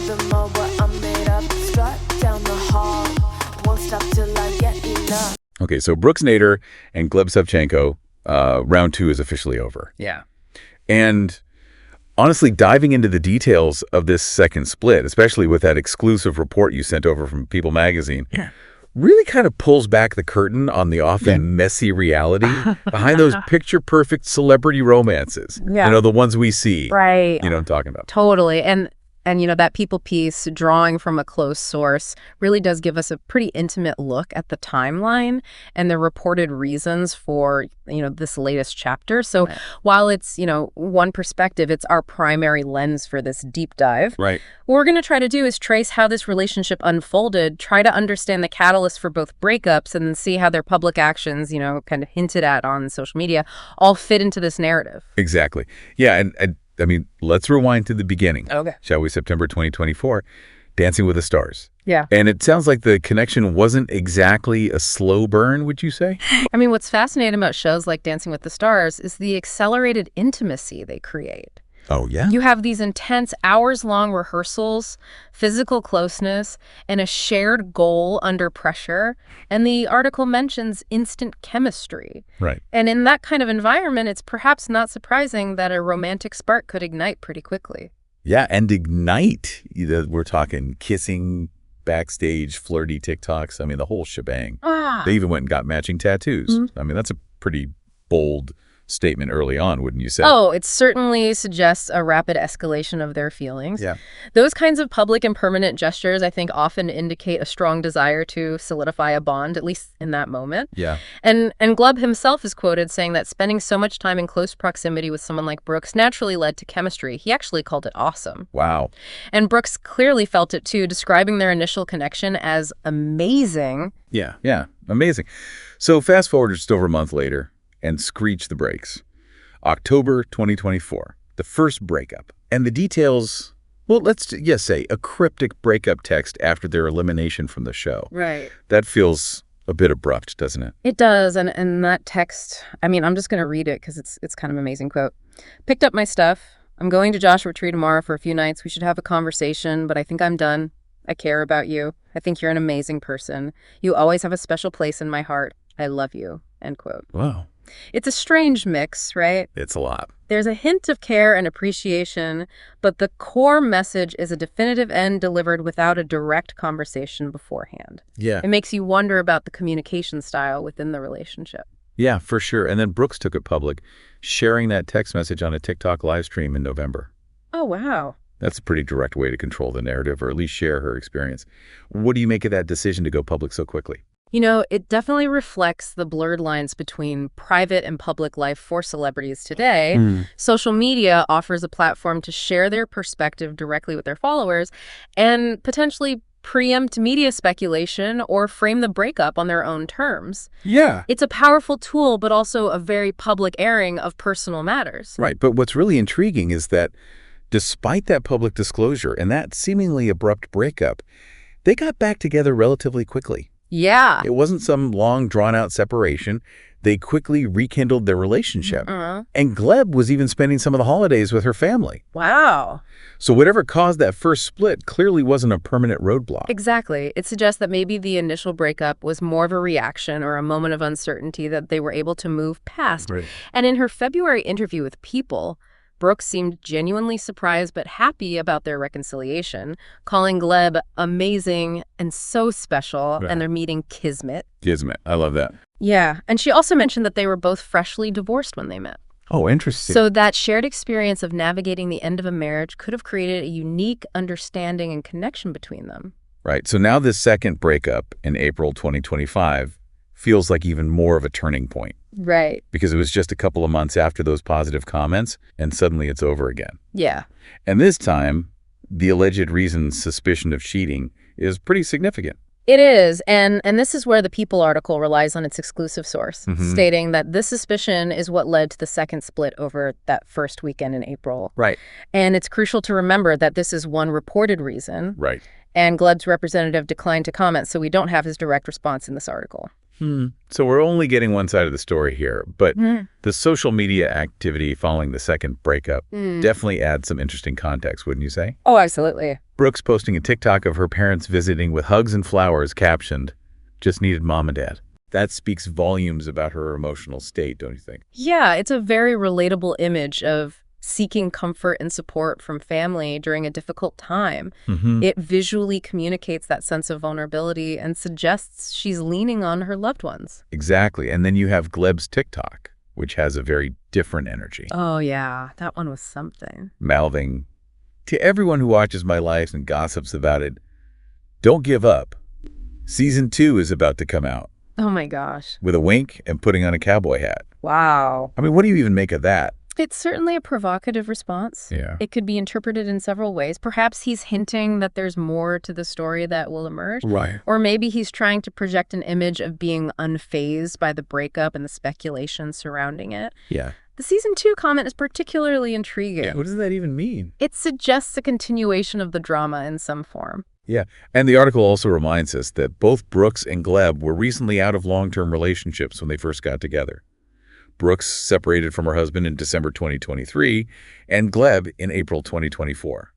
them all what I'm made up. Strut down the hall, won't stop till I get enough. Okay, so Brooks, Nader and Gleb Savchenko, round 2 is officially over. Yeah. And honestly, diving into the details of this second split, especially with that exclusive report you sent over from People magazine, really kind of pulls back the curtain on the often messy reality behind those picture-perfect celebrity romances. Yeah. You know, the ones we see. Right. You know what I'm talking about. Totally. And you know, that People piece, drawing from a close source, really does give us a pretty intimate look at the timeline and the reported reasons for, you know, this latest chapter. So while it's, you know, one perspective, it's our primary lens for this deep dive. Right. What we're going to try to do is trace how this relationship unfolded, try to understand the catalyst for both breakups, and then see how their public actions, you know, kind of hinted at on social media, all fit into this narrative. Exactly. Yeah, and I mean, let's rewind to the beginning. Okay. Shall we? September 2024, Dancing with the Stars. Yeah. And it sounds like the connection wasn't exactly a slow burn, would you say? I mean, what's fascinating about shows like Dancing with the Stars is the accelerated intimacy they create. Oh, yeah? You have these intense hours-long rehearsals, physical closeness, and a shared goal under pressure. And the article mentions instant chemistry. Right. And in that kind of environment, it's perhaps not surprising that a romantic spark could ignite pretty quickly. Yeah, and ignite. We're talking kissing, backstage, flirty TikToks. I mean, the whole shebang. They even went and got matching tattoos. I mean, that's a pretty bold statement early on, wouldn't you say? Oh, it certainly suggests a rapid escalation of their feelings. Yeah. Those kinds of public and permanent gestures, I think, often indicate a strong desire to solidify a bond, at least in that moment. Yeah. And Gleb himself is quoted saying that spending so much time in close proximity with someone like Brooks naturally led to chemistry. He actually called it awesome. Wow. And Brooks clearly felt it too, describing their initial connection as amazing. Yeah, amazing. So fast forward just over a month later, and screech the brakes. October 2024, the first breakup. And the details, well, let's just say a cryptic breakup text after their elimination from the show. Right. That feels a bit abrupt, doesn't it? It does. And that text, I mean, I'm just going to read it because it's kind of an amazing quote. Picked up my stuff. I'm going to Joshua Tree tomorrow for a few nights. We should have a conversation, but I think I'm done. I care about you. I think you're an amazing person. You always have a special place in my heart. I love you. End quote. Wow. It's a strange mix, right? It's a lot. There's a hint of care and appreciation, but the core message is a definitive end delivered without a direct conversation beforehand. Yeah. It makes you wonder about the communication style within the relationship. Yeah, for sure. And then Brooks took it public, sharing that text message on a TikTok live stream in November. Oh, wow. That's a pretty direct way to control the narrative, or at least share her experience. What do you make of that decision to go public so quickly? You know, it definitely reflects the blurred lines between private and public life for celebrities today. Social media offers a platform to share their perspective directly with their followers and potentially preempt media speculation or frame the breakup on their own terms. Yeah. It's a powerful tool, but also a very public airing of personal matters. Right. But what's really intriguing is that despite that public disclosure and that seemingly abrupt breakup, they got back together relatively quickly. Yeah. It wasn't some long, drawn-out separation. They quickly rekindled their relationship. And Gleb was even spending some of the holidays with her family. Wow. So whatever caused that first split clearly wasn't a permanent roadblock. Exactly. It suggests that maybe the initial breakup was more of a reaction or a moment of uncertainty that they were able to move past. Right. And in her February interview with People, Brooks seemed genuinely surprised but happy about their reconciliation, calling Gleb amazing and so special, and their meeting kismet. Kismet. I love that. Yeah. And she also mentioned that they were both freshly divorced when they met. Oh, interesting. So that shared experience of navigating the end of a marriage could have created a unique understanding and connection between them. Right. So now this second breakup in April 2025 feels like even more of a turning point. Right. Because it was just a couple of months after those positive comments, and suddenly it's over again. Yeah. And this time, the alleged reason, suspicion of cheating, is pretty significant. It is, and this is where the People article relies on its exclusive source, stating that this suspicion is what led to the second split over that first weekend in April. Right. And it's crucial to remember that this is one reported reason. Right. And Gleb's representative declined to comment, so we don't have his direct response in this article. So we're only getting one side of the story here, but the social media activity following the second breakup definitely adds some interesting context, wouldn't you say? Oh, absolutely. Brooks posting a TikTok of her parents visiting with hugs and flowers captioned, "Just needed mom and dad." That speaks volumes about her emotional state, don't you think? Yeah, it's a very relatable image of seeking comfort and support from family during a difficult time. It visually communicates that sense of vulnerability and suggests she's leaning on her loved ones. Exactly. And then you have Gleb's TikTok, which has a very different energy. Oh, yeah. That one was something. Mouthing, "To everyone who watches my life and gossips about it, don't give up. Season 2 is about to come out." Oh, my gosh. With a wink and putting on a cowboy hat. Wow. I mean, what do you even make of that? It's certainly a provocative response. Yeah. It could be interpreted in several ways. Perhaps he's hinting that there's more to the story that will emerge. Right. Or maybe he's trying to project an image of being unfazed by the breakup and the speculation surrounding it. Yeah. The season 2 comment is particularly intriguing. Yeah. What does that even mean? It suggests a continuation of the drama in some form. Yeah. And the article also reminds us that both Brooks and Gleb were recently out of long-term relationships when they first got together. Brooks separated from her husband in December 2023 and Gleb in April 2024.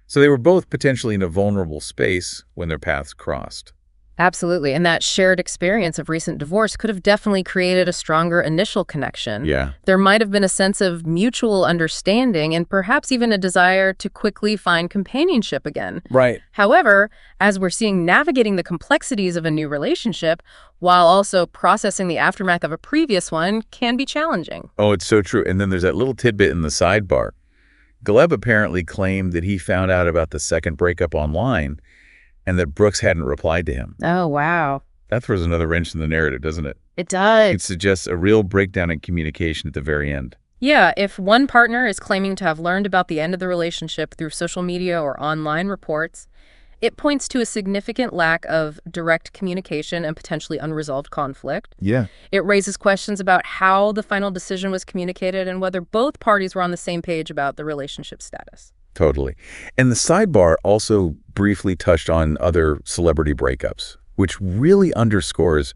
So they were both potentially in a vulnerable space when their paths crossed. Absolutely. And that shared experience of recent divorce could have definitely created a stronger initial connection. Yeah. There might have been a sense of mutual understanding and perhaps even a desire to quickly find companionship again. Right. However, as we're seeing navigating the complexities of a new relationship while also processing the aftermath of a previous one can be challenging. Oh, it's so true. And then there's that little tidbit in the sidebar. Gleb apparently claimed that he found out about the second breakup online and that Brooks hadn't replied to him. Oh, wow. That throws another wrench in the narrative, doesn't it? It does. It suggests a real breakdown in communication at the very end. Yeah, if one partner is claiming to have learned about the end of the relationship through social media or online reports, it points to a significant lack of direct communication and potentially unresolved conflict. Yeah. It raises questions about how the final decision was communicated and whether both parties were on the same page about the relationship status. Totally. And the sidebar also briefly touched on other celebrity breakups, which really underscores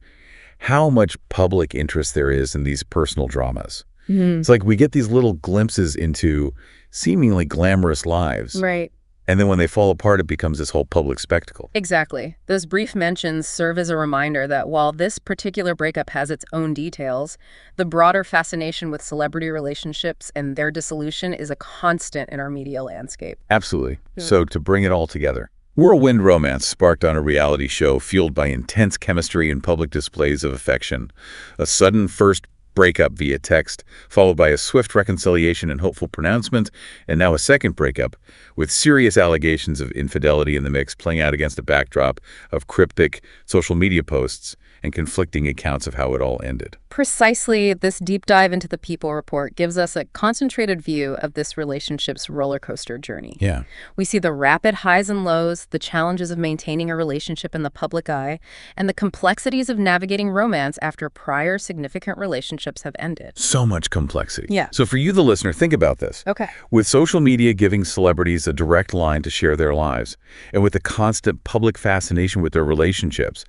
how much public interest there is in these personal dramas. It's like we get these little glimpses into seemingly glamorous lives. Right. And then when they fall apart, it becomes this whole public spectacle. Exactly. Those brief mentions serve as a reminder that while this particular breakup has its own details, the broader fascination with celebrity relationships and their dissolution is a constant in our media landscape. Absolutely. So to bring it all together, whirlwind romance sparked on a reality show fueled by intense chemistry and public displays of affection. A sudden first breakup via text, followed by a swift reconciliation and hopeful pronouncement, and now a second breakup, with serious allegations of infidelity in the mix playing out against a backdrop of cryptic social media posts and conflicting accounts of how it all ended. Precisely, this deep dive into the People Report gives us a concentrated view of this relationship's roller coaster journey. Yeah. We see the rapid highs and lows, the challenges of maintaining a relationship in the public eye, and the complexities of navigating romance after prior significant relationships have ended. So much complexity. Yeah. So for you, the listener, think about this. Okay. With social media giving celebrities a direct line to share their lives, and with the constant public fascination with their relationships,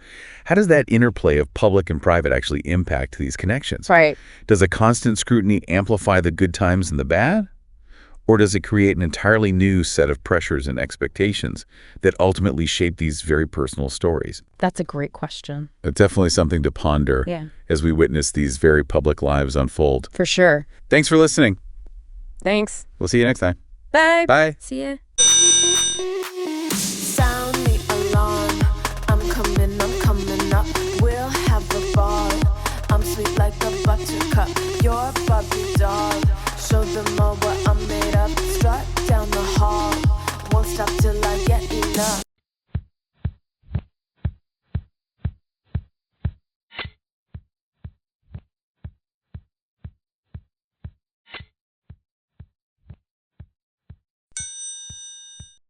how does that interplay of public and private actually impact these connections? Right. Does a constant scrutiny amplify the good times and the bad? Or does it create an entirely new set of pressures and expectations that ultimately shape these very personal stories? That's a great question. It's definitely something to ponder as we witness these very public lives unfold. For sure. Thanks for listening. Thanks. We'll see you next time. Bye. Bye. See ya. Sound the alarm. I'm coming up. We'll have a ball. I'm sweet like a buttercup. You're Bobby doll. Show them all what I'm made of. Strut down the hall. Won't stop till I get enough.